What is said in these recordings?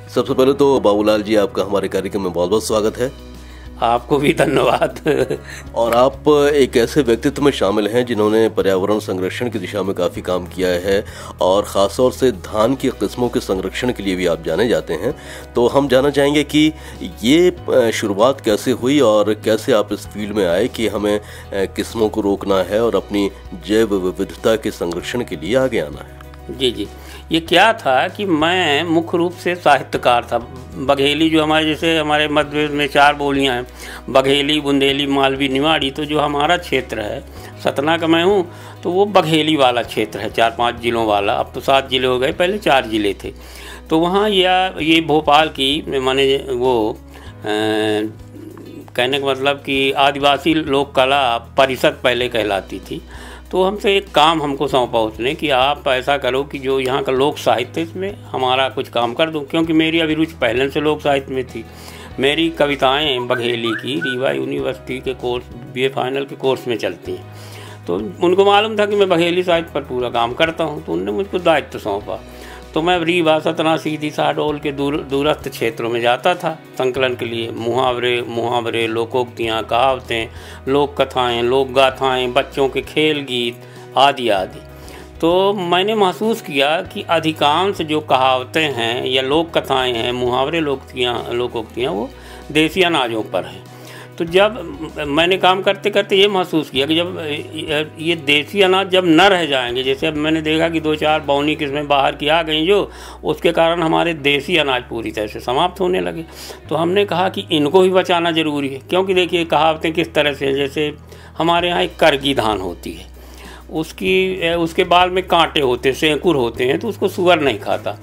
सबसे पहले तो बाबूलाल जी, आपका हमारे कार्यक्रम में बहुत बहुत स्वागत है। आपको भी धन्यवाद। और आप एक ऐसे व्यक्तित्व में शामिल हैं जिन्होंने पर्यावरण संरक्षण की दिशा में काफ़ी काम किया है और ख़ास तौर से धान की किस्मों के संरक्षण के लिए भी आप जाने जाते हैं। तो हम जानना चाहेंगे कि ये शुरुआत कैसे हुई और कैसे आप इस फील्ड में आए कि हमें किस्मों को रोकना है और अपनी जैव विविधता के संरक्षण के लिए आगे आना है। जी, ये क्या था कि मैं मुख्य रूप से साहित्यकार था। बघेली जो हमारे, जैसे हमारे मध्य प्रदेश में 4 बोलियां हैं, बघेली, बुंदेली, मालवी, निवाड़ी। तो जो हमारा क्षेत्र है, सतना का मैं हूँ, तो वो बघेली वाला क्षेत्र है, 4-5 जिलों वाला। अब तो 7 जिले हो गए, पहले 4 जिले थे। तो वहाँ ये भोपाल की माने वो कहने का मतलब कि आदिवासी लोक कला परिषद पहले कहलाती थी। तो हमसे एक काम हमको सौंपा उसने कि आप ऐसा करो कि जो यहाँ का लोक साहित्य, इसमें हमारा कुछ काम कर दो, क्योंकि मेरी अभिरुचि पहले से लोक साहित्य में थी। मेरी कविताएं बघेली की रीवा यूनिवर्सिटी के कोर्स, BA फाइनल के कोर्स में चलती हैं। तो उनको मालूम था कि मैं बघेली साहित्य पर पूरा काम करता हूँ, तो उन्होंने मुझको दायित्व सौंपा। तो मैं रीवा, सतना, सीधी, शहडोल के दूरस्थ क्षेत्रों में जाता था संकलन के लिए। मुहावरे, लोकोक्तियाँ, कहावतें, लोक कथाएँ, लोक गाथाएँ, बच्चों के खेल गीत आदि आदि। तो मैंने महसूस किया कि अधिकांश जो कहावतें हैं या लोक कथाएँ हैं, मुहावरे, लोकोक्तियाँ वो देसी अनाजों पर हैं। तो जब मैंने काम करते करते ये महसूस किया कि जब ये देसी अनाज जब न रह जाएंगे, जैसे अब मैंने देखा कि 2-4 बौनी किस्में बाहर की आ गई, जो उसके कारण हमारे देसी अनाज पूरी तरह से समाप्त होने लगे। तो हमने कहा कि इनको भी बचाना ज़रूरी है, क्योंकि देखिए कहावतें किस तरह से, जैसे हमारे यहाँ एक करगी धान होती है, उसके बाल में कांटे होते, सेंकुर होते हैं, तो उसको सुअर नहीं खाता।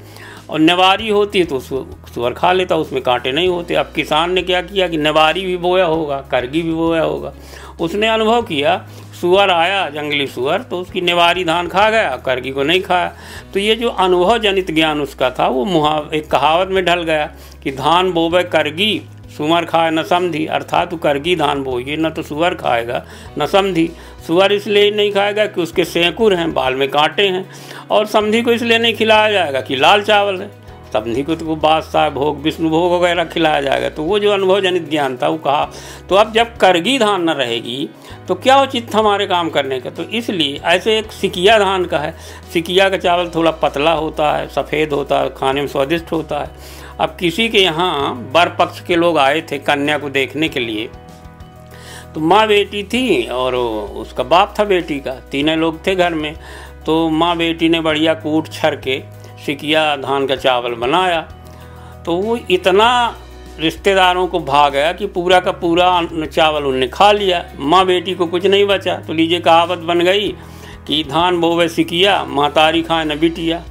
और नेवारी होती है तो सुअर खा लेता, उसमें कांटे नहीं होते। अब किसान ने क्या किया कि नेवारी भी बोया होगा, करगी भी बोया होगा। उसने अनुभव किया, सुअर आया, जंगली सुअर, तो उसकी नेवारी धान खा गया, करगी को नहीं खाया। तो ये जो अनुभव जनित ज्ञान उसका था, वो एक कहावत में ढल गया कि धान बोवे करगी, सुअर खाए न समधी। अर्थात तो करगी धान बोइए, न तो सुअर खाएगा न समधी। सुअर इसलिए नहीं खाएगा कि उसके सेंकुर हैं, बाल में कांटे हैं, और समधी को इसलिए नहीं खिलाया जाएगा कि लाल चावल है। समधी को तो बादशाह भोग, विष्णु भोग वगैरह खिलाया जाएगा। तो वो जो अनुभव जनित ज्ञान था वो कहा। तो अब जब करगी धान न रहेगी तो क्या उचित था हमारे काम करने का। तो इसलिए ऐसे एक सिकिया धान का है। सिकिया का चावल थोड़ा पतला होता है, सफ़ेद होता है, खाने में स्वादिष्ट होता है। अब किसी के यहाँ वर पक्ष के लोग आए थे कन्या को देखने के लिए। तो माँ बेटी थी और उसका बाप था बेटी का, 3 लोग थे घर में। तो माँ बेटी ने बढ़िया कूट छर के सिकिया धान का चावल बनाया। तो वो इतना रिश्तेदारों को भाग गया कि पूरा का पूरा चावल उनने खा लिया, माँ बेटी को कुछ नहीं बचा। तो लीजिए कहावत बन गई कि धान बोवे सिकिया, महतारी खाए न बिटिया।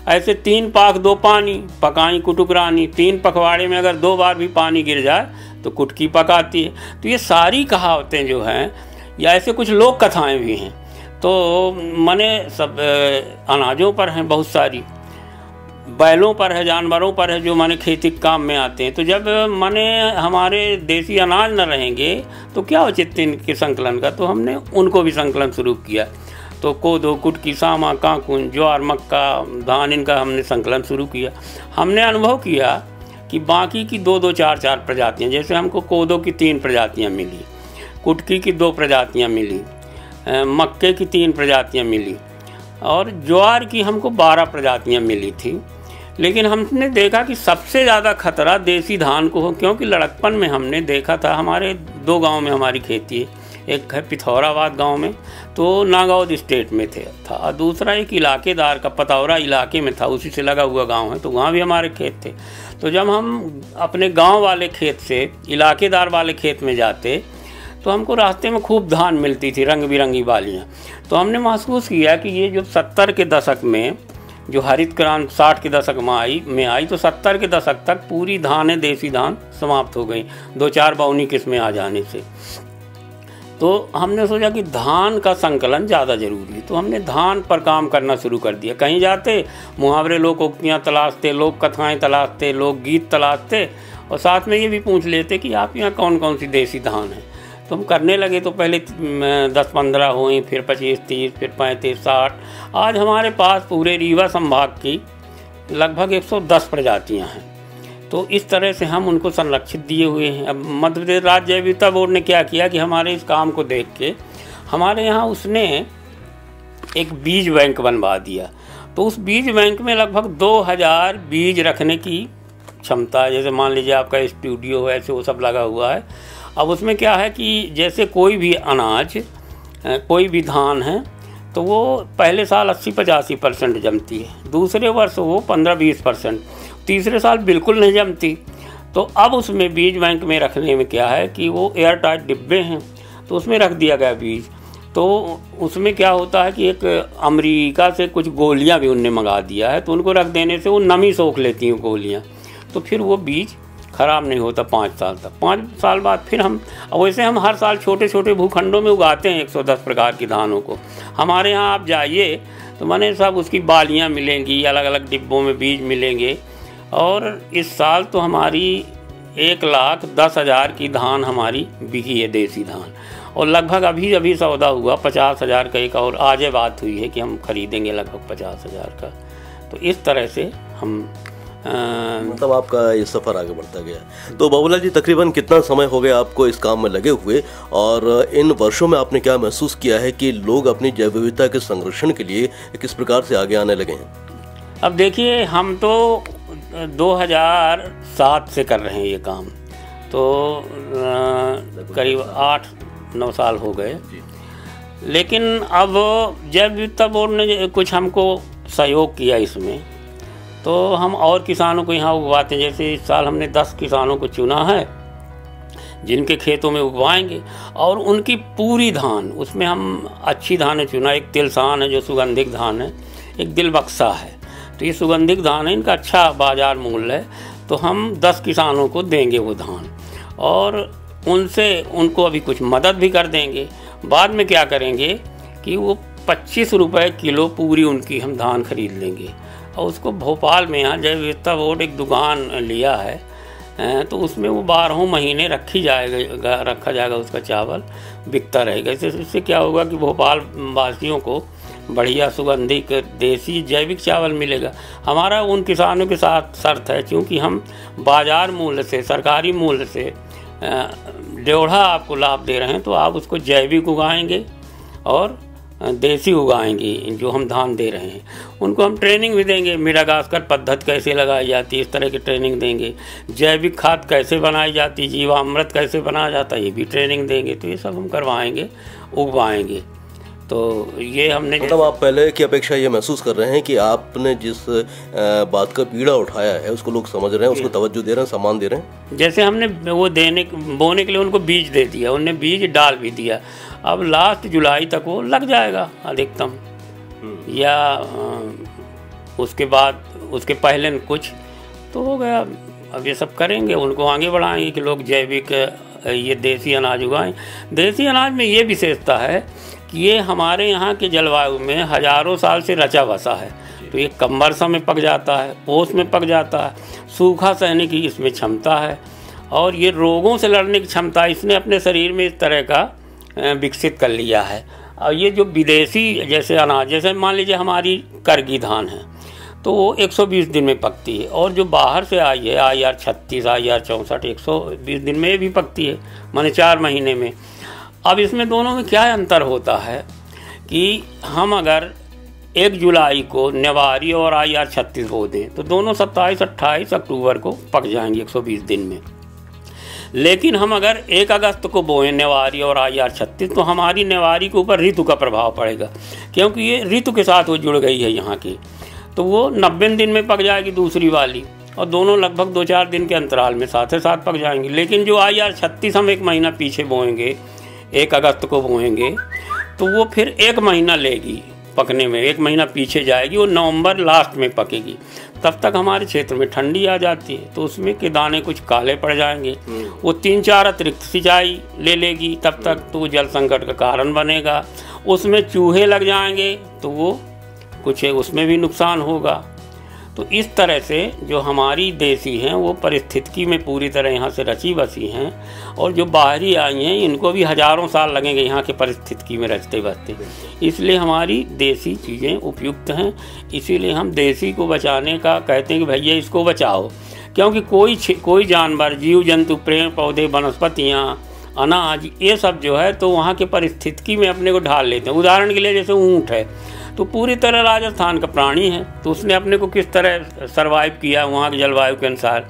ऐसे 3 पाक 2 पानी, पकाई कुटुक रानी। 3 पखवाड़े में अगर 2 बार भी पानी गिर जाए तो कुटकी पकाती है। तो ये सारी कहावतें जो हैं, या ऐसे कुछ लोक कथाएं भी हैं। तो माने सब अनाजों पर हैं, बहुत सारी बैलों पर है, जानवरों पर है, जो माने खेती के काम में आते हैं। तो जब माने हमारे देसी अनाज न रहेंगे तो क्या उचित इनके संकलन का। तो हमने उनको भी संकलन शुरू किया। तो कोदो, कुटकी, सामा, काकुन, ज्वार, मक्का, धान, इनका हमने संकलन शुरू किया। हमने अनुभव किया कि बाकी की 2-2, 4-4 प्रजातियाँ, जैसे हमको कोदो की 3 प्रजातियाँ मिली, कुटकी की 2 प्रजातियाँ मिली, मक्के की 3 प्रजातियाँ मिली, और ज्वार की हमको 12 प्रजातियाँ मिली थी। लेकिन हमने देखा कि सबसे ज़्यादा खतरा देसी धान को हो, क्योंकि लड़कपन में हमने देखा था, हमारे 2 गांव में हमारी खेती है। एक है पिथौराबाद गांव में, तो नागौद स्टेट में था, और दूसरा एक इलाकेदार का पतौरा इलाके में था, उसी से लगा हुआ गांव है, तो वहाँ भी हमारे खेत थे। तो जब हम अपने गांव वाले खेत से इलाकेदार वाले खेत में जाते तो हमको रास्ते में खूब धान मिलती थी, रंग बिरंगी वालियाँ। तो हमने महसूस किया कि ये जो 70 के दशक में जो हरित क्रांति 60 के दशक में आई, तो 70 के दशक तक पूरी धानें, देसी धान समाप्त हो गई, 2-4 बौनी किस्में आ जाने से। तो हमने सोचा कि धान का संकलन ज़्यादा ज़रूरी है। तो हमने धान पर काम करना शुरू कर दिया। कहीं जाते मुहावरे, लोकोक्तियाँ तलाशते, लोक कथाएँ तलाशते, लोकगीत तलाशते, और साथ में ये भी पूछ लेते कि आप यहाँ कौन कौन सी देसी धान है। तो हम करने लगे। तो पहले 10-15 हुई, फिर 25-30, फिर 35-60। आज हमारे पास पूरे रीवा संभाग की लगभग 110 प्रजातियां हैं। तो इस तरह से हम उनको संरक्षित दिए हुए हैं। अब मध्य प्रदेश राज्य जैव विविधता बोर्ड ने क्या किया कि हमारे इस काम को देख के हमारे यहाँ उसने एक बीज बैंक बनवा दिया। तो उस बीज बैंक में लगभग 2000 बीज रखने की क्षमता है। जैसे मान लीजिए आपका स्टूडियो है, ऐसे वो सब लगा हुआ है। अब उसमें क्या है कि जैसे कोई भी अनाज, कोई भी धान है तो वो पहले साल 80-85% जमती है, दूसरे वर्ष वो 15-20%, तीसरे साल बिल्कुल नहीं जमती। तो अब उसमें बीज बैंक में रखने में क्या है कि वो एयर टाइट डिब्बे हैं, तो उसमें रख दिया गया बीज। तो उसमें क्या होता है कि एक अमेरिका से कुछ गोलियां भी उनने मंगा दिया है, तो उनको रख देने से वो नमी सोख लेती हैं गोलियां, तो फिर वो बीज ख़राब नहीं होता 5 साल तक। 5 साल बाद फिर हम, वैसे हम हर साल छोटे छोटे भूखंडों में उगाते हैं 110 प्रकार की धानों को। हमारे यहाँ आप जाइए तो माने सब उसकी बालियाँ मिलेंगी, अलग अलग डिब्बों में बीज मिलेंगे। और इस साल तो हमारी 1,10,000 की धान हमारी बिकी है, देसी धान। और लगभग अभी सौदा हुआ 50,000 का एक, और आज बात हुई है कि हम खरीदेंगे लगभग 50,000 का। तो इस तरह से हम मतलब आपका ये सफ़र आगे बढ़ता गया। तो बाबूलाल जी, तकरीबन कितना समय हो गया आपको इस काम में लगे हुए, और इन वर्षों में आपने क्या महसूस किया है कि लोग अपनी जैव विविधता के संरक्षण के लिए किस प्रकार से आगे आने लगे हैं? अब देखिए, हम तो 2007 से कर रहे हैं ये काम, तो करीब 8-9 साल हो गए। लेकिन अब जैव विविधता बोर्ड ने कुछ हमको सहयोग किया इसमें, तो हम और किसानों को यहाँ उगवाते हैं। जैसे इस साल हमने 10 किसानों को चुना है जिनके खेतों में उगवाएंगे, और उनकी पूरी धान, उसमें हम अच्छी धानें चुना। एक तिलसान है जो सुगंधित धान है, एक दिलबक्सा है। तो ये सुगंधित धान है, इनका अच्छा बाज़ार मूल्य है। तो हम 10 किसानों को देंगे वो धान, और उनको अभी कुछ मदद भी कर देंगे। बाद में क्या करेंगे कि वो 25 रुपये किलो पूरी उनकी हम धान खरीद लेंगे, और उसको भोपाल में यहाँ जैव विविधता बोर्ड एक दुकान लिया है, तो उसमें वो 12 महीने रखा जाएगा उसका चावल बिकता रहेगा। इससे क्या होगा कि भोपाल वासियों को बढ़िया सुगंधित देसी जैविक चावल मिलेगा। हमारा उन किसानों के साथ शर्त है, क्योंकि हम बाज़ार मूल्य से, सरकारी मूल्य से 1.5 आपको लाभ दे रहे हैं, तो आप उसको जैविक उगाएंगे और देसी उगाएंगे जो हम धान दे रहे हैं। उनको हम ट्रेनिंग भी देंगे, मिडागास्कर पद्धति कैसे लगाई जाती है इस तरह की ट्रेनिंग देंगे, जैविक खाद कैसे बनाई जाती, जीवामृत कैसे बनाया जाता है ये भी ट्रेनिंग देंगे। तो ये सब हम करवाएंगे, उगवाएंगे। तो ये हमने, मतलब आप पहले की अपेक्षा ये महसूस कर रहे हैं कि आपने जिस बात का पीड़ा उठाया है उसको लोग समझ रहे हैं, उसको तवज्जो दे रहे हैं, सम्मान दे रहे हैं। जैसे हमने वो बोने के लिए उनको बीज दे दिया, उनने बीज डाल भी दिया। अब लास्ट जुलाई तक वो लग जाएगा अधिकतम, या उसके बाद उसके पहले कुछ तो हो गया। अब ये सब करेंगे, उनको आगे बढ़ाएंगे कि लोग जैविक ये देसी अनाज उगाएं। देसी अनाज में ये विशेषता है कि ये हमारे यहाँ के जलवायु में हज़ारों साल से रचा बसा है। तो ये कम वर्षा में पक जाता है, ओस में पक जाता है, सूखा सहने की इसमें क्षमता है, और ये रोगों से लड़ने की क्षमता इसने अपने शरीर में इस तरह का विकसित कर लिया है। और ये जो विदेशी जैसे अनाज, जैसे मान लीजिए हमारी करगी धान है तो वो 120 दिन में पकती है, और जो बाहर से आई है IR 36, IR 64 120 दिन में भी पकती है, माने 4 महीने में। अब इसमें दोनों में क्या अंतर होता है कि हम अगर 1 जुलाई को नेवारी और IR 36 बो दें तो दोनों 27-28 अक्टूबर को पक जाएंगे 120 दिन में। लेकिन हम अगर 1 अगस्त को बोएं नेवारी और IR 36 तो हमारी नेवारी के ऊपर ऋतु का प्रभाव पड़ेगा, क्योंकि ये ऋतु के साथ वो जुड़ गई है यहाँ की। तो वो 90 दिन में पक जाएगी दूसरी वाली, और दोनों लगभग 2-4 दिन के अंतराल में साथ ही साथ पक जाएंगी। लेकिन जो IR 36 हम 1 महीना पीछे बोएंगे, 1 अगस्त को बोएंगे, तो वो फिर 1 महीना लेगी पकने में, 1 महीना पीछे जाएगी, वो नवंबर लास्ट में पकेगी। तब तक हमारे क्षेत्र में ठंडी आ जाती है, तो उसमें के दाने कुछ काले पड़ जाएंगे। वो 3-4 अतिरिक्त सिंचाई ले लेगी तब तक, तो वो जल संकट का कारण बनेगा। उसमें चूहे लग जाएंगे तो वो कुछ उसमें भी नुकसान होगा। तो इस तरह से जो हमारी देसी हैं वो पारिस्थितिकी में पूरी तरह यहाँ से रची बसी हैं, और जो बाहरी आई हैं इनको भी हज़ारों साल लगेंगे यहाँ के पारिस्थितिकी में रचते बसते। इसलिए हमारी देसी चीज़ें उपयुक्त हैं। इसीलिए हम देसी को बचाने का कहते हैं कि भैया इसको बचाओ, क्योंकि कोई जानवर, जीव जंतु, पेड़ पौधे, वनस्पतियाँ, अनाज, ये सब जो है तो वहाँ के पारिस्थितिकी में अपने को ढाल लेते हैं। उदाहरण के लिए जैसे ऊँट है, तो पूरी तरह राजस्थान का प्राणी है, तो उसने अपने को किस तरह सरवाइव किया वहाँ की जलवायु के अनुसार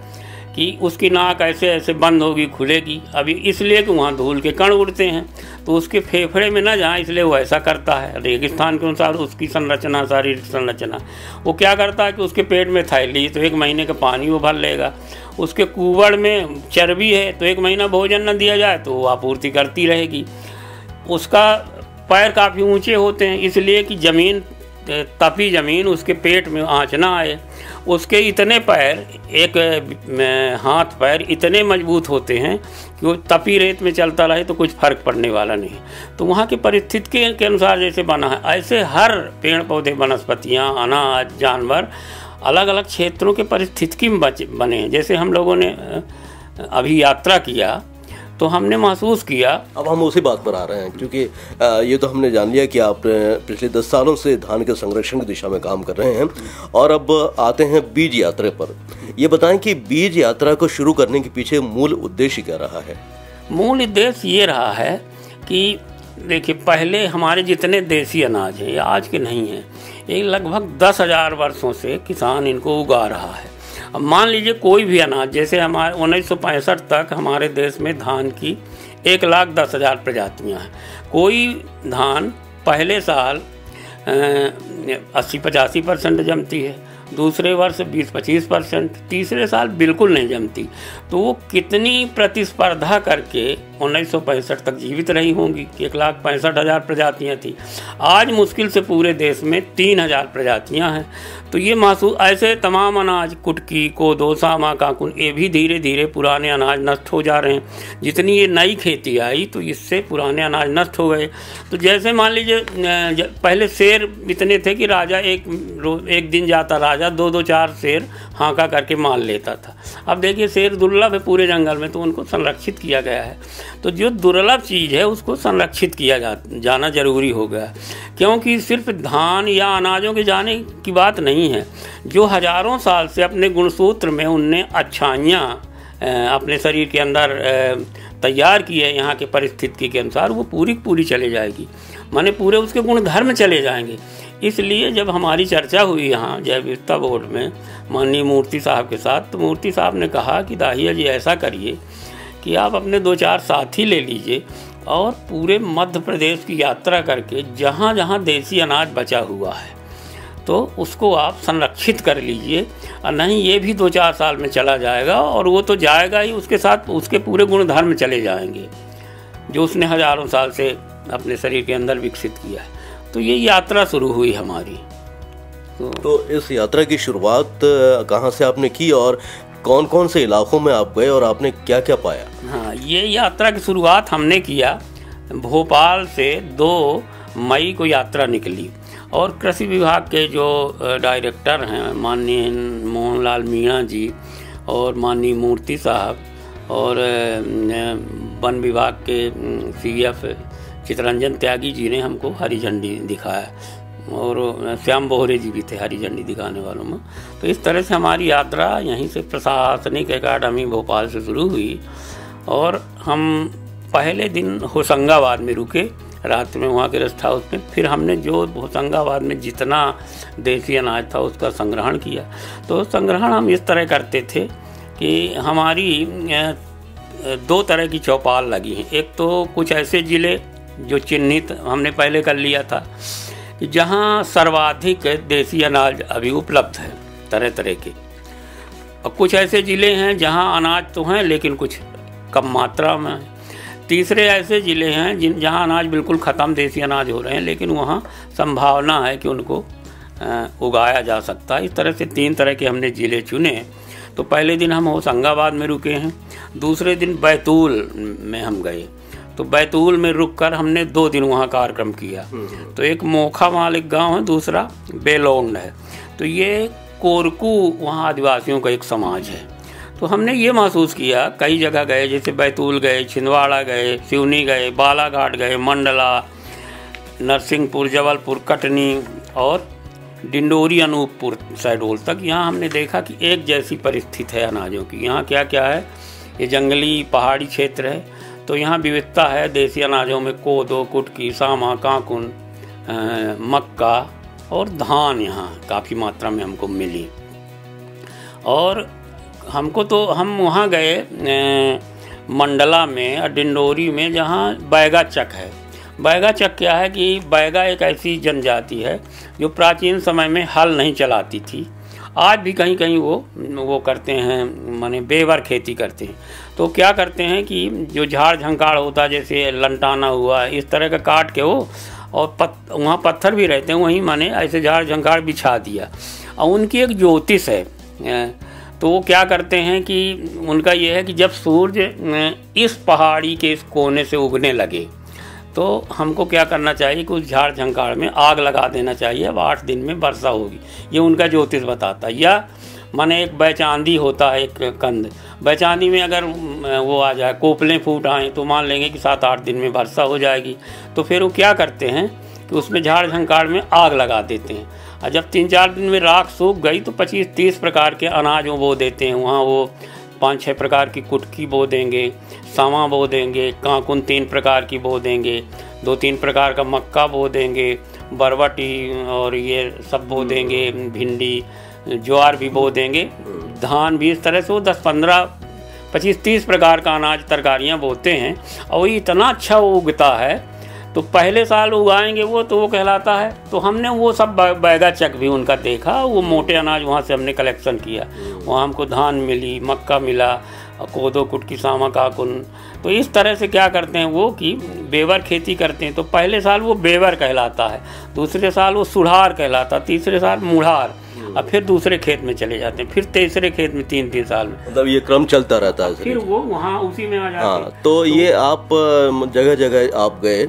कि उसकी नाक ऐसे ऐसे बंद होगी, खुलेगी, अभी इसलिए कि वहाँ धूल के कण उड़ते हैं, तो उसके फेफड़े में ना जाए इसलिए वो ऐसा करता है। रेगिस्तान के अनुसार उसकी संरचना, शारीरिक संरचना, वो क्या करता है कि उसके पेट में थैली, तो 1 महीने का पानी वो भर लेगा। उसके कुबड़ में चर्बी है, तो 1 महीना भोजन न दिया जाए तो वो आपूर्ति करती रहेगी। उसका पैर काफ़ी ऊंचे होते हैं, इसलिए कि ज़मीन, तपी ज़मीन उसके पेट में आँच ना आए। उसके इतने पैर, एक हाथ पैर इतने मजबूत होते हैं कि वो तपी रेत में चलता रहे तो कुछ फ़र्क पड़ने वाला नहीं। तो वहाँ की परिस्थिति के अनुसार जैसे बना है, ऐसे हर पेड़ पौधे, वनस्पतियाँ, अनाज, जानवर अलग अलग क्षेत्रों के परिस्थितिकी में बने हैं। जैसे हम लोगों ने अभी यात्रा किया तो हमने महसूस किया। अब हम उसी बात पर आ रहे हैं, क्योंकि ये तो हमने जान लिया कि आप पिछले 10 सालों से धान के संरक्षण की दिशा में काम कर रहे हैं, और अब आते हैं बीज यात्रा पर। ये बताएं कि बीज यात्रा को शुरू करने के पीछे मूल उद्देश्य क्या रहा है? मूल उद्देश्य ये रहा है कि देखिए, पहले हमारे जितने देसी अनाज हैं ये आज के नहीं हैं, ये लगभग 10,000 वर्षों से किसान इनको उगा रहा है। अब मान लीजिए कोई भी अनाज, जैसे हमारे 1965 तक हमारे देश में धान की 1,10,000 प्रजातियां हैं। कोई धान पहले साल 80-85% जमती है, दूसरे वर्ष 20-25%, तीसरे साल बिल्कुल नहीं जमती। तो वो कितनी प्रतिस्पर्धा करके 1965 तक जीवित रही होंगी कि 1,65,000 प्रजातियाँ थी। आज मुश्किल से पूरे देश में 3,000 प्रजातियाँ हैं। तो ये महसूस, ऐसे तमाम अनाज, कुटकी, कोदो, सामा, काकुन, ये भी धीरे धीरे पुराने अनाज नष्ट हो जा रहे हैं। जितनी ये नई खेती आई तो इससे पुराने अनाज नष्ट हो गए। तो जैसे मान लीजिए पहले शेर इतने थे कि राजा एक दिन जाता, राजा 2-4 शेर हाँका करके मार लेता था। अब देखिए शेर दुर्लभ है पूरे जंगल में, तो उनको संरक्षित किया गया है। तो जो दुर्लभ चीज़ है उसको संरक्षित किया जाना जरूरी हो गया, क्योंकि सिर्फ धान या अनाजों के जाने की बात नहीं है। जो हज़ारों साल से अपने गुणसूत्र में उनने अच्छाइयाँ अपने शरीर के अंदर तैयार की है यहाँ के परिस्थिति के अनुसार, वो पूरी पूरी चले जाएगी, माने पूरे उसके गुण धर्म चले जाएंगे। इसलिए जब हमारी चर्चा हुई यहाँ जैव विविधता बोर्ड में माननीय मूर्ति साहब के साथ, तो मूर्ति साहब ने कहा कि दाहिया जी ऐसा करिए कि आप अपने 2-4 साथी ले लीजिए और पूरे मध्य प्रदेश की यात्रा करके जहाँ जहाँ देसी अनाज बचा हुआ है तो उसको आप संरक्षित कर लीजिए, और नहीं ये भी 2-4 साल में चला जाएगा, और वो तो जाएगा ही, उसके साथ उसके पूरे गुण धर्म चले जाएंगे जो उसने हज़ारों साल से अपने शरीर के अंदर विकसित किया है। तो ये यात्रा शुरू हुई हमारी। तो इस यात्रा की शुरुआत कहाँ से आपने की और कौन कौन से इलाकों में आप गए और आपने क्या क्या पाया? हाँ, ये यात्रा की शुरुआत हमने किया भोपाल से 2 मई को यात्रा निकली, और कृषि विभाग के जो डायरेक्टर हैं माननीय मोहनलाल मीणा जी और माननीय मूर्ति साहब और वन विभाग के CF चितरंजन त्यागी जी ने हमको हरी झंडी दिखाया, और श्याम बोहरे जी भी थे हरी झंडी दिखाने वालों में। तो इस तरह से हमारी यात्रा यहीं से प्रशासनिक अकादमी भोपाल से शुरू हुई, और हम पहले दिन होशंगाबाद में रुके, रात में वहाँ के रेस्ट हाउस में। फिर हमने जो होशंगाबाद में जितना देसी अनाज था उसका संग्रहण किया। तो संग्रहण हम इस तरह करते थे कि हमारी 2 तरह की चौपाल लगी हैं। एक तो कुछ ऐसे ज़िले जो चिन्हित हमने पहले कर लिया था कि जहाँ सर्वाधिक देसी अनाज अभी उपलब्ध है तरह तरह के, और कुछ ऐसे ज़िले हैं जहाँ अनाज तो हैं लेकिन कुछ कम मात्रा में। तीसरे ऐसे ज़िले हैं जहाँ अनाज बिल्कुल ख़त्म देसी अनाज हो रहे हैं, लेकिन वहाँ संभावना है कि उनको उगाया जा सकता है। इस तरह से 3 तरह के हमने ज़िले चुने। तो पहले दिन हम होशंगाबाद में रुके हैं, दूसरे दिन बैतूल में हम गए। तो बैतूल में रुककर हमने 2 दिन वहाँ कार्यक्रम किया। तो एक मोखा माल एक गाँव है, दूसरा बेलोंड है। तो ये कोरकू वहाँ आदिवासियों का एक समाज है। तो हमने ये महसूस किया, कई जगह गए, जैसे बैतूल गए, छिंदवाड़ा गए, सिवनी गए, बालाघाट गए, मंडला, नरसिंहपुर, जबलपुर, कटनी और डिंडोरी, अनूपपुर, शहडोल तक। यहाँ हमने देखा कि एक जैसी परिस्थिति है अनाजों की। यहाँ क्या क्या है, ये जंगली पहाड़ी क्षेत्र है, तो यहाँ विविधता है। देसी अनाजों में कोदो, कुटकी, सामा, काकुन, मक्का और धान यहाँ काफ़ी मात्रा में हमको मिली। और हमको तो हम वहाँ गए मंडला में और डिंडोरी में, जहाँ बैगा चक है। बैगा चक क्या है कि बैगा एक ऐसी जनजाति है जो प्राचीन समय में हल नहीं चलाती थी। आज भी कहीं कहीं वो करते हैं, माने बेवर खेती करते हैं। तो क्या करते हैं कि जो झाड़ झंकाड़ होता है, जैसे लंटाना हुआ, इस तरह का काट के वो, और वहाँ पत्थर भी रहते हैं, वहीं माने ऐसे झाड़ झंकाड़ बिछा दिया। और उनकी एक ज्योतिष है, तो वो क्या करते हैं कि उनका ये है कि जब सूर्य इस पहाड़ी के इस कोने से उगने लगे तो हमको क्या करना चाहिए कि उस झाड़ झंकाड़ में आग लगा देना चाहिए, अब 8 दिन में वर्षा होगी। ये उनका ज्योतिष बताता है। या माने एक बैचांदी होता है, एक कंद, बैचांदी में अगर वो आ जाए, कोपलें फूट आएँ, तो मान लेंगे कि 7-8 दिन में वर्षा हो जाएगी। तो फिर वो क्या करते हैं कि उसमें झाड़ झंकाड़ में आग लगा देते हैं, और जब 3-4 दिन में राख सूख गई तो 25-30 प्रकार के अनाज वो बो देते हैं। वहाँ वो 5-6 प्रकार की कुटकी बो देंगे, सामा बो देंगे, काकुन 3 प्रकार की बो देंगे, 2-3 प्रकार का मक्का बो देंगे, बरबटी और ये सब बो देंगे, भिंडी, ज्वार भी बो देंगे, धान भी। इस तरह से वो 10-15, 25-30 प्रकार का अनाज तरकारियाँ बोते हैं, और वो इतना अच्छा वो उगता है। तो पहले साल उगाएंगे वो, तो वो कहलाता है। तो हमने वो सब बैगा चक भी उनका देखा, वो मोटे अनाज वहाँ से हमने कलेक्शन किया। वहाँ हमको धान मिली, मक्का मिला, कोदो, कुटकी, सामा, काकुन। तो इस तरह से क्या करते हैं वो कि बेवर खेती करते हैं। तो पहले साल वो बेवर कहलाता है, दूसरे साल वो सुढ़ार कहलाता, तीसरे साल मुढ़ार, और फिर दूसरे खेत में चले जाते हैं, फिर तीसरे खेत में 3-3 साल में, मतलब ये क्रम चलता रहता है। फिर वो वहाँ उसी में आ जाते हैं। हाँ, तो ये आप जगह जगह आप गए,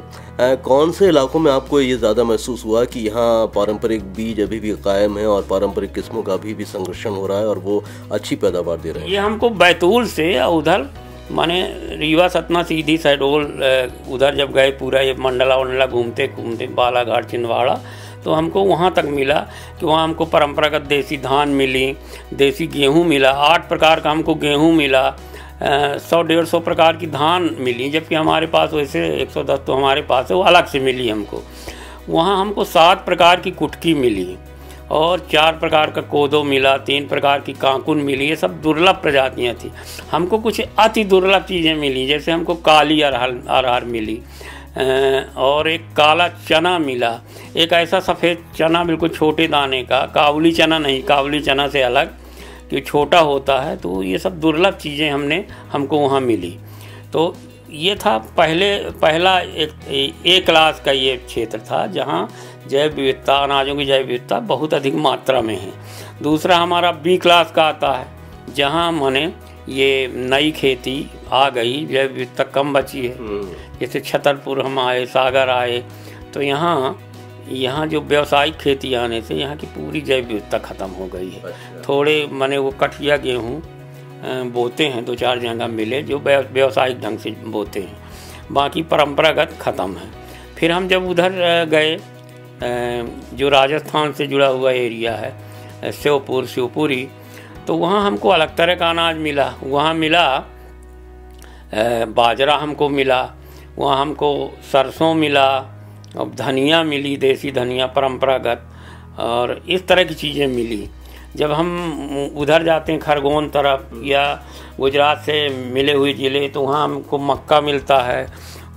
कौन से इलाकों में आपको ये ज़्यादा महसूस हुआ कि यहाँ पारंपरिक बीज अभी भी कायम है और पारंपरिक किस्मों का अभी भी संरक्षण हो रहा है और वो अच्छी पैदावार दे रहे हैं? ये हमको बैतूल से उधर माने रीवा, सतना, सीधी, शहडोल, उधर जब गए, पूरा ये मंडला वंडला घूमते घूमते, बालाघाट, छिंदवाड़ा, तो हमको वहाँ तक मिला कि वहाँ हमको परंपरागत देसी धान मिली, देसी गेहूँ मिला, 8 प्रकार का हमको गेहूँ मिला, 100-150 प्रकार की धान मिली, जबकि हमारे पास वैसे 110 तो हमारे पास है, वो अलग से मिली हमको। वहाँ हमको 7 प्रकार की कुटकी मिली और 4 प्रकार का कोदो मिला, 3 प्रकार की काकुन मिली। ये सब दुर्लभ प्रजातियाँ थी। हमको कुछ अति दुर्लभ चीज़ें मिली, जैसे हमको काली अरहर मिली, और एक काला चना मिला, एक ऐसा सफ़ेद चना बिल्कुल छोटे दाने का, काबुली चना नहीं, काबुली चना से अलग, कि छोटा होता है। तो ये सब दुर्लभ चीज़ें हमको वहाँ मिली। तो ये था पहला एक क्लास का ये क्षेत्र था जहाँ जैव विविधता, अनाजों की जैव विविधता बहुत अधिक मात्रा में है। दूसरा हमारा बी क्लास का आता है, जहाँ माने ये नई खेती आ गई, जैव विविधता कम बची है। जैसे छतरपुर हम आए, सागर आए, तो यहाँ जो व्यावसायिक खेती आने से यहाँ की पूरी जैव विविधता ख़त्म हो गई है। थोड़े माने वो कठिया गेहूँ बोते हैं, 2-4 जगह मिले जो व्यावसायिक ढंग से बोते हैं, बाकी परंपरागत ख़त्म है। फिर हम जब उधर गए, जो राजस्थान से जुड़ा हुआ एरिया है, श्योपुर, शिवपुरी, तो वहाँ हमको अलग तरह का अनाज मिला। वहाँ मिला बाजरा हमको मिला, वहाँ हमको सरसों मिला, अब धनिया मिली, देसी धनिया परंपरागत, और इस तरह की चीज़ें मिली। जब हम उधर जाते हैं खरगोन तरफ या गुजरात से मिले हुए ज़िले, तो वहाँ हमको मक्का मिलता है,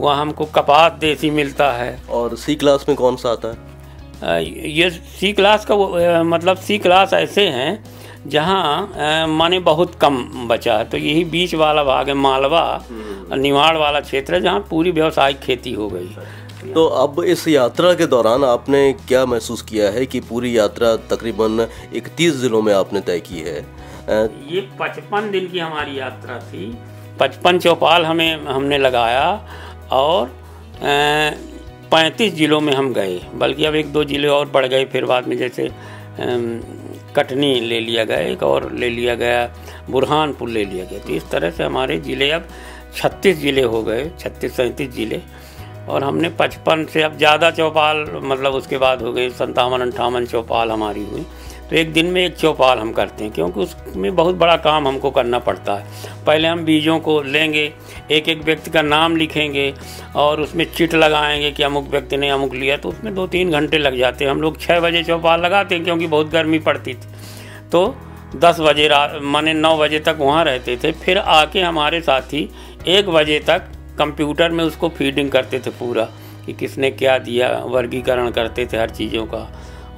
वहाँ हमको कपास देसी मिलता है। और सी क्लास में कौन सा आता है? ये सी क्लास का मतलब सी क्लास ऐसे हैं जहाँ माने बहुत कम बचा है। तो यही बीच वाला भाग है, मालवा निमाड़ वाला क्षेत्र है, जहाँ पूरी व्यावसायिक खेती हो गई। तो अब इस यात्रा के दौरान आपने क्या महसूस किया है कि पूरी यात्रा तकरीबन 31 जिलों में आपने तय की है? ये 55 दिन की हमारी यात्रा थी, 55 चौपाल हमने लगाया, और 35 जिलों में हम गए, बल्कि अब 1-2 जिले और बढ़ गए फिर बाद में, जैसे कटनी ले लिया गया, एक और ले लिया गया, बुरहानपुर ले लिया गया। तो इस तरह से हमारे ज़िले अब 36 ज़िले हो गए, 36-37 ज़िले। और हमने 55 से अब ज़्यादा चौपाल, मतलब उसके बाद हो गए 57-58 चौपाल हमारी हुई। तो एक दिन में एक चौपाल हम करते हैं, क्योंकि उसमें बहुत बड़ा काम हमको करना पड़ता है। पहले हम बीजों को लेंगे, एक एक व्यक्ति का नाम लिखेंगे और उसमें चिट लगाएंगे कि अमुक व्यक्ति ने अमुक लिया, तो उसमें 2-3 घंटे लग जाते हैं। हम लोग 6 बजे चौपाल लगाते हैं, क्योंकि बहुत गर्मी पड़ती थी। तो 10 बजे माने 9 बजे तक वहाँ रहते थे। फिर आके हमारे साथी 1 बजे तक कंप्यूटर में उसको फीडिंग करते थे पूरा, कि किसने क्या दिया, वर्गीकरण करते थे हर चीज़ों का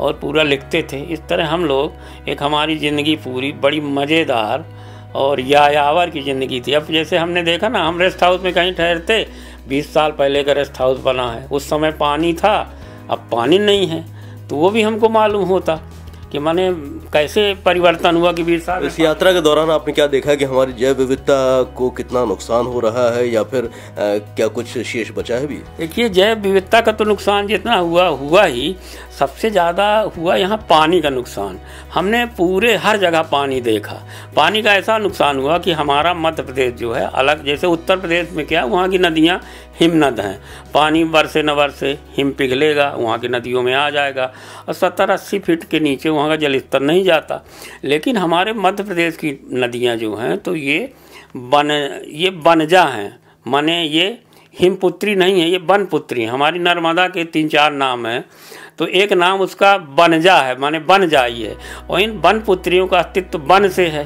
और पूरा लिखते थे। इस तरह हम लोग, एक हमारी ज़िंदगी पूरी बड़ी मज़ेदार और यायावर की ज़िंदगी थी। अब जैसे हमने देखा ना, हम रेस्ट हाउस में कहीं ठहरते, 20 साल पहले का रेस्ट हाउस बना है, उस समय पानी था, अब पानी नहीं है। तो वो भी हमको मालूम होता कि माने कैसे परिवर्तन हुआ कि 20 साल। इस यात्रा के दौरान आपने क्या देखा कि हमारी जैव विविधता को कितना नुकसान हो रहा है, या फिर क्या कुछ शेष बचा है भी? देखिए, जैव विविधता का तो नुकसान जितना हुआ ही, सबसे ज़्यादा हुआ यहाँ पानी का नुकसान। हमने पूरे हर जगह पानी देखा। पानी का ऐसा नुकसान हुआ कि हमारा मध्य प्रदेश जो है अलग, जैसे उत्तर प्रदेश में क्या, वहाँ की नदियाँ हिमनद हैं, पानी बरसे न बरसे हिम पिघलेगा, वहाँ की नदियों में आ जाएगा और 70-80 फीट के नीचे वहाँ का जलस्तर नहीं जाता। लेकिन हमारे मध्य प्रदेश की नदियाँ जो हैं, तो ये बनजा हैं, माने ये हिमपुत्री नहीं है, ये बनपुत्री। हमारी नर्मदा के 3-4 नाम हैं, तो एक नाम उसका बनजा है, माने बन जाई है। और इन बनपुत्रियों का अस्तित्व बन से है।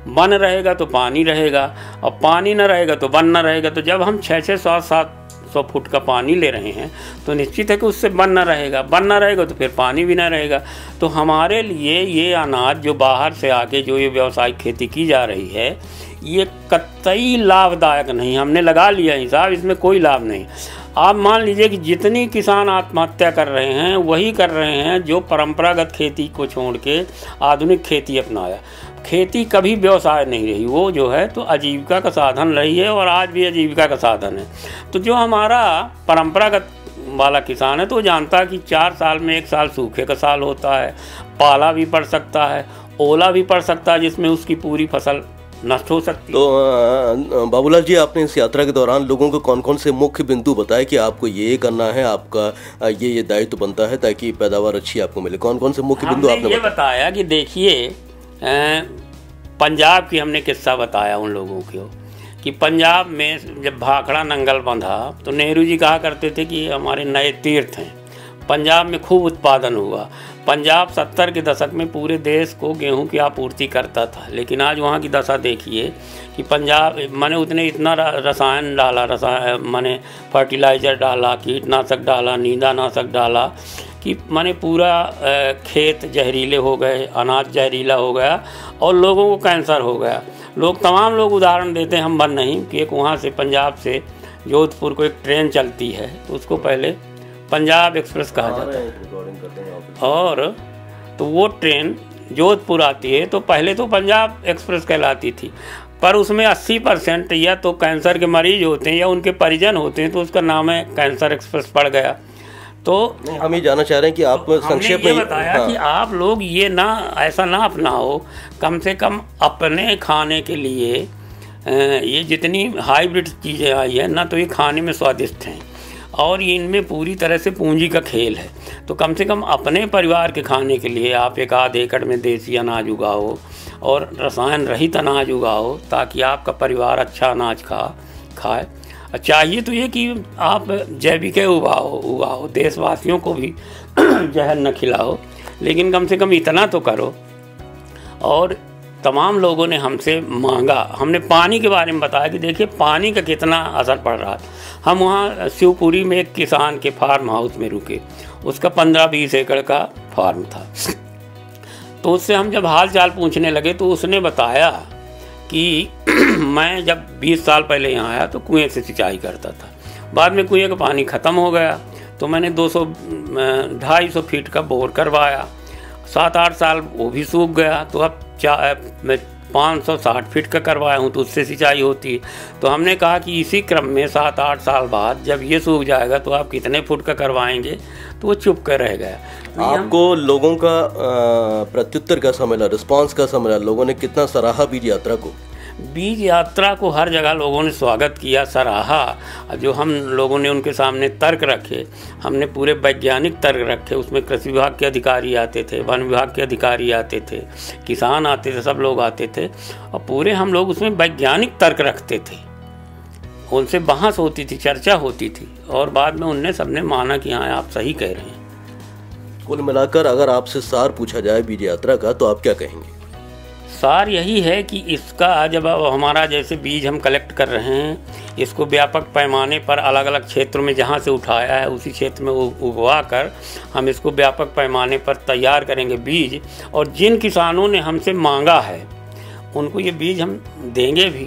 बन रहेगा तो पानी रहेगा, और पानी न रहेगा तो बन न रहेगा। तो जब हम 600-700 फुट का पानी ले रहे हैं, तो निश्चित है कि उससे बन न रहेगा, बन न रहेगा तो फिर पानी भी न रहेगा। तो हमारे लिए ये अनाज जो बाहर से आके जो ये व्यावसायिक खेती की जा रही है, ये कतई लाभदायक नहीं। हमने लगा लिया हिसाब, इसमें कोई लाभ नहीं। आप मान लीजिए कि जितनी किसान आत्महत्या कर रहे हैं, वही कर रहे हैं जो परंपरागत खेती को छोड़ के आधुनिक खेती अपनाया। खेती कभी व्यवसाय नहीं रही, वो जो है तो आजीविका का साधन रही है, और आज भी आजीविका का साधन है। तो जो हमारा परंपरागत वाला किसान है, तो वो जानता है कि 4 साल में 1 साल सूखे का साल होता है, पाला भी पड़ सकता है, ओला भी पड़ सकता है, जिसमें उसकी पूरी फसल नष्ट हो सकती है। तो बाबूलाल जी, आपने इस यात्रा के दौरान लोगों को कौन कौन से मुख्य बिंदु बताए कि आपको ये करना है, आपका ये दायित्व बनता है ताकि पैदावार अच्छी आपको मिले? कौन कौन से मुख्य बिंदु आपने बताया? कि देखिए, पंजाब की हमने किस्सा बताया उन लोगों को कि पंजाब में जब भाखड़ा नंगल बंधा, तो नेहरू जी कहा करते थे कि हमारे नए तीर्थ हैं। पंजाब में खूब उत्पादन हुआ। पंजाब 70 के दशक में पूरे देश को गेहूं की आपूर्ति करता था, लेकिन आज वहाँ की दशा देखिए कि पंजाब माने उसने इतना रसायन डाला, माने फर्टिलाइज़र डाला, कीटनाशक डाला, नींदानाशक डाला कि माने पूरा खेत जहरीले हो गए, अनाज जहरीला हो गया और लोगों को कैंसर हो गया। तमाम लोग उदाहरण देते हैं, हम बन नहीं, कि एक वहाँ से पंजाब से जोधपुर को एक ट्रेन चलती है, तो उसको पहले पंजाब एक्सप्रेस कहा जाता है। और तो वो ट्रेन जोधपुर आती है, तो पहले तो पंजाब एक्सप्रेस कहलाती थी, पर उसमें 80% या तो कैंसर के मरीज होते हैं या उनके परिजन होते हैं, तो उसका नाम है कैंसर एक्सप्रेस पड़ गया। तो हम ये जानना चाह रहे हैं कि आप संक्षेप में बताया कि आप लोग ये ना ऐसा ना अपनाओ, कम से कम अपने खाने के लिए ये जितनी हाइब्रिड चीज़ें आई है ना, तो ये खाने में स्वादिष्ट हैं और ये इनमें पूरी तरह से पूंजी का खेल है। तो कम से कम अपने परिवार के खाने के लिए आप 1-8 एकड़ में देसी अनाज उगाओ और रसायन रहित अनाज उगाओ, ताकि आपका परिवार अच्छा अनाज खाए। चाहिए तो ये कि आप जैविक उगाओ, देशवासियों को भी जहर न खिलाओ, लेकिन कम से कम इतना तो करो। और तमाम लोगों ने हमसे मांगा, हमने पानी के बारे में बताया कि देखिए पानी का कितना असर पड़ रहा था। हम वहाँ शिवपुरी में एक किसान के फार्म हाउस में रुके, उसका 15-20 एकड़ का फार्म था। तो उससे हम जब हाल चाल पूछने लगे, तो उसने बताया कि मैं जब 20 साल पहले यहाँ आया तो कुएं से सिंचाई करता था, बाद में कुएं का पानी ख़त्म हो गया, तो मैंने 250 फीट का बोर करवाया। 7-8 साल वो भी सूख गया, तो अब 560 फीट का करवाया हूँ, तो उससे सिंचाई होती है। तो हमने कहा कि इसी क्रम में 7-8 साल बाद जब ये सूख जाएगा तो आप कितने फुट का करवाएंगे, तो वो चुप कर रह गया। तो आपको लोगों का प्रत्युत्तर कैसा मिला, रिस्पांस कैसा मिला, लोगों ने कितना सराहा बीज यात्रा को? बीज यात्रा को हर जगह लोगों ने स्वागत किया, सराहा। जो हम लोगों ने उनके सामने तर्क रखे, हमने पूरे वैज्ञानिक तर्क रखे, उसमें कृषि विभाग के अधिकारी आते थे, वन विभाग के अधिकारी आते थे, किसान आते थे, सब लोग आते थे, और पूरे हम लोग उसमें वैज्ञानिक तर्क रखते थे। उनसे बहस होती थी, चर्चा होती थी, और बाद में उनने सबने माना कि हाँ आप सही कह रहे हैं। कुल मिलाकर अगर आपसे सार पूछा जाए बीज यात्रा का, तो आप क्या कहेंगे? सार यही है कि इसका जब हमारा जैसे बीज हम कलेक्ट कर रहे हैं, इसको व्यापक पैमाने पर अलग अलग क्षेत्रों में जहाँ से उठाया है उसी क्षेत्र में उगवा कर हम इसको व्यापक पैमाने पर तैयार करेंगे बीज, और जिन किसानों ने हमसे मांगा है उनको ये बीज हम देंगे भी।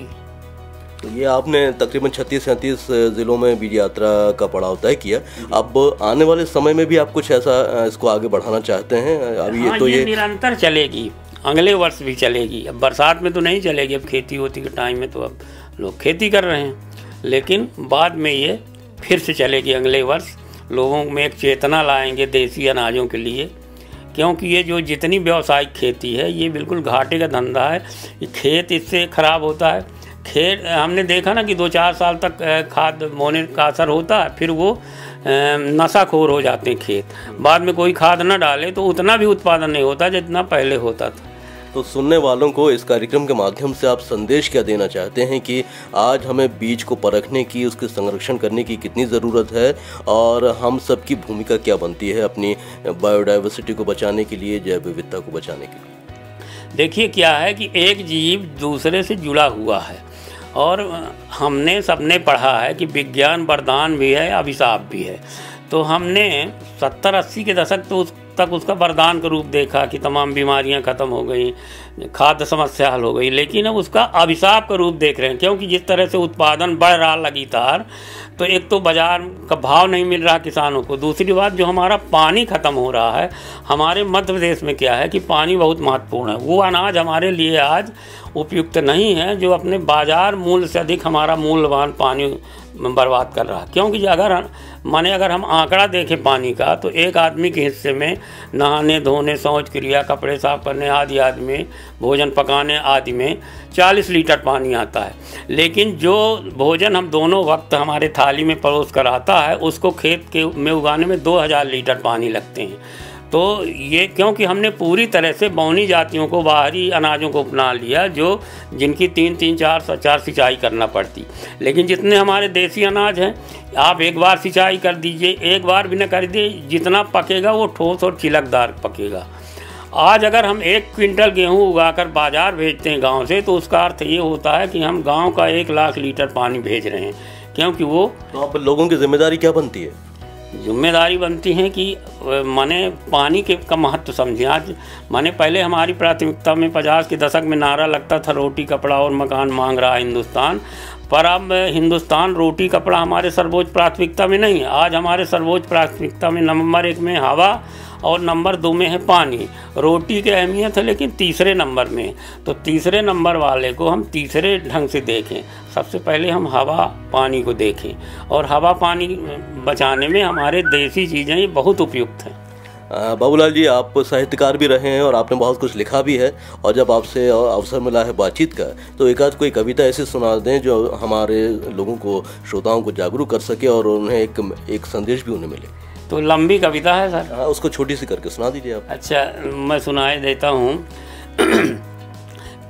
तो ये आपने तकरीबन 36-37 ज़िलों में बीज यात्रा का पड़ाव तय किया। अब आने वाले समय में भी आप कुछ ऐसा इसको आगे बढ़ाना चाहते हैं? अभी हाँ, तो ये निरंतर चलेगी, अगले वर्ष भी चलेगी। अब बरसात में तो नहीं चलेगी, अब खेती होती के टाइम में तो अब लोग खेती कर रहे हैं, लेकिन बाद में ये फिर से चलेगी अगले वर्ष। लोगों में एक चेतना लाएंगे देसी अनाजों के लिए, क्योंकि ये जो जितनी व्यावसायिक खेती है ये बिल्कुल घाटे का धंधा है। खेत इससे ख़राब होता है। खेत हमने देखा ना कि 2-4 साल तक खाद बोने का असर होता है, फिर वो नशाखोर हो जाते हैं खेत। बाद में कोई खाद न डाले तो उतना भी उत्पादन नहीं होता जितना पहले होता था। तो सुनने वालों को इस कार्यक्रम के माध्यम से आप संदेश क्या देना चाहते हैं कि आज हमें बीज को परखने की, उसके संरक्षण करने की कितनी ज़रूरत है, और हम सबकी भूमिका क्या बनती है अपनी बायोडाइवर्सिटी को बचाने के लिए, जैव विविधता को बचाने के लिए? देखिए क्या है कि एक जीव दूसरे से जुड़ा हुआ है, और हमने सबने पढ़ा है कि विज्ञान वरदान भी है, अभिशाप भी है। तो हमने 70-80 के दशक तक उसका वरदान का रूप देखा कि तमाम बीमारियां ख़त्म हो गई, खाद्य समस्या हल हो गई, लेकिन अब उसका अभिशाप का रूप देख रहे हैं। क्योंकि जिस तरह से उत्पादन बढ़ रहा लगातार, तो एक तो बाज़ार का भाव नहीं मिल रहा किसानों को, दूसरी बात जो हमारा पानी ख़त्म हो रहा है। हमारे मध्य प्रदेश में क्या है कि पानी बहुत महत्वपूर्ण है। वो अनाज हमारे लिए आज उपयुक्त नहीं है जो अपने बाज़ार मूल्य से अधिक हमारा मूल्यवान पानी बर्बाद कर रहा है। क्योंकि अगर हम आंकड़ा देखें पानी का, तो एक आदमी के हिस्से में नहाने धोने, शौच क्रिया, कपड़े साफ करने आदि में, भोजन पकाने आदि में 40 लीटर पानी आता है। लेकिन जो भोजन हम दोनों वक्त हमारे थाली में परोस कर आता है, उसको खेत में उगाने में 2000 लीटर पानी लगते हैं। तो ये क्योंकि हमने पूरी तरह से बौनी जातियों को, बाहरी अनाजों को अपना लिया, जो जिनकी 3-4 सिंचाई करना पड़ती। लेकिन जितने हमारे देसी अनाज हैं, आप एक बार सिंचाई कर दीजिए, एक बार भी न कर दीजिए, जितना पकेगा वो ठोस और चिलकदार पकेगा। आज अगर हम 1 क्विंटल गेहूँ उगाकर बाज़ार भेजते हैं गांव से, तो उसका अर्थ ये होता है कि हम गांव का 1 लाख लीटर पानी भेज रहे हैं। क्योंकि वो तो आप लोगों की जिम्मेदारी क्या बनती है? जिम्मेदारी बनती है कि माने पानी का महत्व समझें। आज माने पहले हमारी प्राथमिकता में 50 के दशक में नारा लगता था रोटी कपड़ा और मकान मांग रहा हिंदुस्तान, पर अब हिंदुस्तान रोटी कपड़ा हमारे सर्वोच्च प्राथमिकता में नहीं है। आज हमारे सर्वोच्च प्राथमिकता में नंबर 1 में हवा और नंबर 2 में है पानी। रोटी की अहमियत है लेकिन तीसरे नंबर में। तो तीसरे नंबर वाले को हम तीसरे ढंग से देखें। सबसे पहले हम हवा पानी को देखें, और हवा पानी बचाने में हमारे देसी चीज़ें ये बहुत उपयुक्त हैं। बाबूलाल जी, आप साहित्यकार भी रहे हैं और आपने बहुत कुछ लिखा भी है, और जब आपसे अवसर मिला है बातचीत का, तो एक आध कोई कविता ऐसी सुना दें जो हमारे लोगों को, श्रोताओं को जागरूक कर सके और उन्हें एक संदेश भी उन्हें मिले। तो लंबी कविता है सर? हाँ, उसको छोटी सी करके सुना दीजिए आप। अच्छा, मैं सुनाई देता हूँ।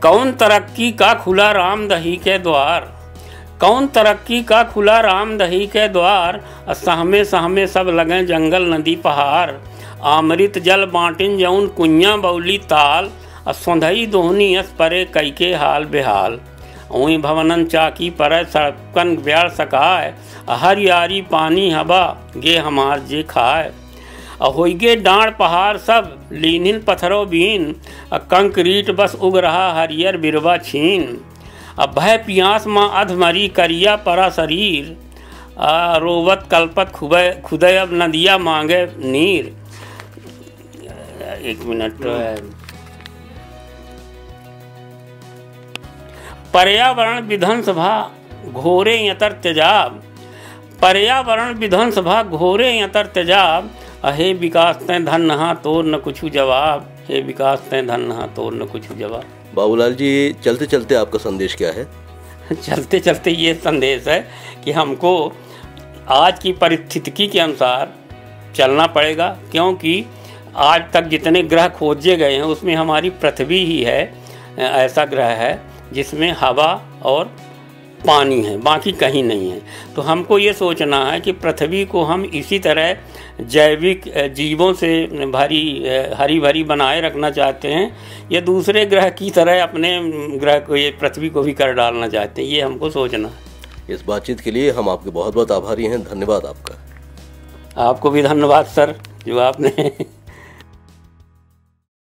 कौन तरक्की का खुला रामदही के द्वार, कौन तरक्की का खुला रामदही के द्वार, सहमे सहमे सब लगे जंगल नदी पहाड़, अमृत जल बांटिन जौन कुइयाँ बौली ताल, सौंधई दोहनी अस परे कई के हाल बेहाल, ऊँ भवनन चाकी पर सड़कन ब्यार सकाय, हरियारी पानी हवा गे हमार जे खाए, होइगे डाँड़ पहाड़ सब लीनिन पत्थरों बीन, कंक्रीट बस उग रहा हरियर बिरवा छीन, भय पियास माँ अधमरी करिया परा शरीर, रोवत कल्पत खुदय अब नदिया मांगे नीर। 1 मिनट। पर्यावरण विध्वंसभा घोरे यतर तेजाब, पर्यावरण विध्वंसभा घोरे यतर तेजाब, अहे विकास तय धन नहा तोर न कुछ जवाब, हे विकास तय धन नहा तोर न कुछ जवाब। बाबूलाल जी, चलते चलते आपका संदेश क्या है? चलते चलते ये संदेश है कि हमको आज की परिस्थिति के अनुसार चलना पड़ेगा, क्योंकि आज तक जितने ग्रह खोजे गए हैं उसमें हमारी पृथ्वी ही है ऐसा ग्रह है जिसमें हवा और पानी है, बाकी कहीं नहीं है। तो हमको ये सोचना है कि पृथ्वी को हम इसी तरह जैविक जीवों से हरी भरी बनाए रखना चाहते हैं, या दूसरे ग्रह की तरह अपने ग्रह को, ये पृथ्वी को भी कर डालना चाहते हैं, ये हमको सोचना है। इस बातचीत के लिए हम आपके बहुत बहुत आभारी हैं। धन्यवाद आपका। आपको भी धन्यवाद सर, जो आपने